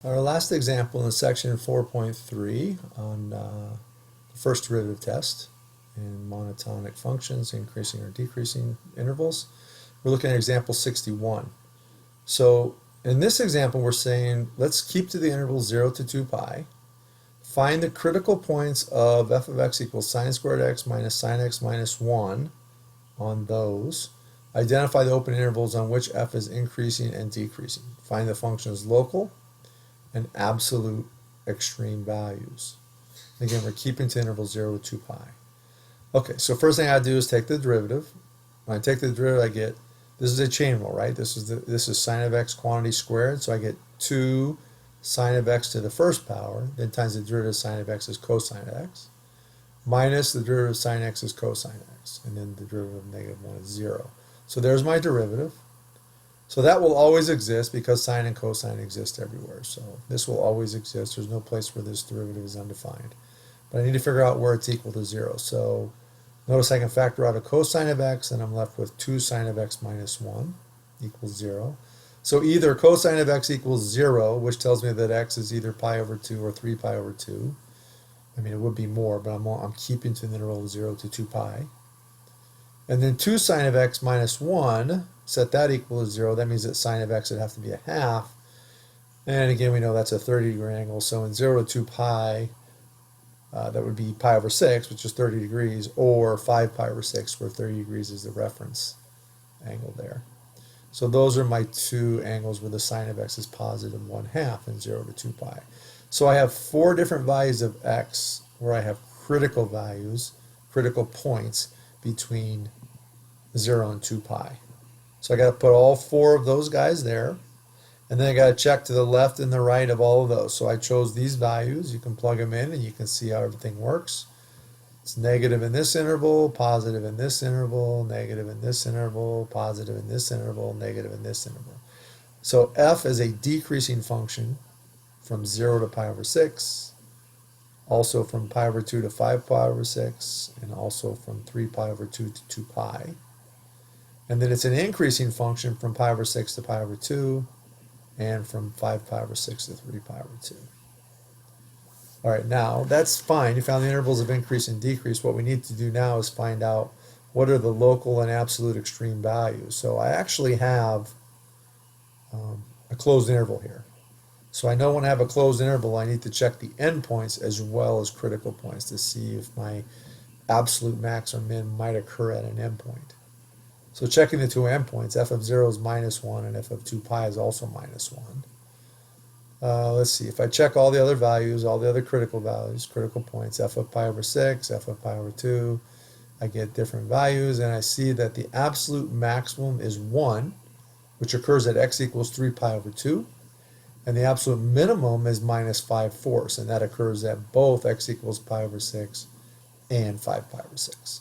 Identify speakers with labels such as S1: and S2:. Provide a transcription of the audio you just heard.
S1: Our last example in section 4.3 on the first derivative test in monotonic functions, increasing or decreasing intervals. We're looking at example 61. So in this example, we're saying let's keep to the interval 0 to 2 pi. Find the critical points of f of x equals sine squared x minus sine x minus 1 on those. Identify the open intervals on which f is increasing and decreasing. Find the function's local and absolute extreme values. Again, we're keeping to interval 0 to 2 pi. Okay, so first thing I do is take the derivative. When I take the derivative, I get, this is a chain rule, right? This is sine of x quantity squared, so I get 2 sine of x to the first power, then times the derivative of sine of x is cosine of x, minus the derivative of sine x is cosine x, and then the derivative of negative 1 is 0. So there's my derivative. So that will always exist because sine and cosine exist everywhere. So this will always exist. There's no place where this derivative is undefined. But I need to figure out where it's equal to 0. So notice I can factor out a cosine of x, and I'm left with 2 sine of x minus 1 equals 0. So either cosine of x equals 0, which tells me that x is either pi over 2 or 3 pi over 2. I mean, it would be more, but I'm keeping to the interval of 0 to 2 pi. And then 2 sine of x minus 1, set that equal to 0. That means that sine of x would have to be a half. And again, we know that's a 30-degree angle. So in 0 to 2 pi, that would be pi over 6, which is 30 degrees, or 5 pi over 6, where 30 degrees is the reference angle there. So those are my two angles where the sine of x is positive 1/2 in 0 to 2 pi. So I have 4 different values of x where I have critical values, critical points between 0 and 2 pi. So I got to put all 4 of those guys there, and then I got to check to the left and the right of all of those. So I chose these values. You can plug them in and you can see how everything works. It's negative in this interval, positive in this interval, negative in this interval, positive in this interval, negative in this interval. So f is a decreasing function from 0 to pi over 6, also from pi over 2 to 5 pi over 6, and also from 3 pi over 2 to 2 pi. And then it's an increasing function from pi over 6 to pi over 2, and from 5 pi over 6 to 3 pi over 2. All right, now that's fine. You found the intervals of increase and decrease. What we need to do now is find out what are the local and absolute extreme values. So I actually have a closed interval here. So I know when I have a closed interval, I need to check the endpoints as well as critical points to see if my absolute max or min might occur at an endpoint. So checking the two endpoints, f of 0 is minus 1 and f of 2 pi is also minus 1. Let's see, if I check all the other values, all the other critical values, critical points, f of pi over 6, f of pi over 2, I get different values, and I see that the absolute maximum is 1, which occurs at x equals 3 pi over 2, and the absolute minimum is minus 5/4, and that occurs at both x equals pi over 6 and 5 pi over 6.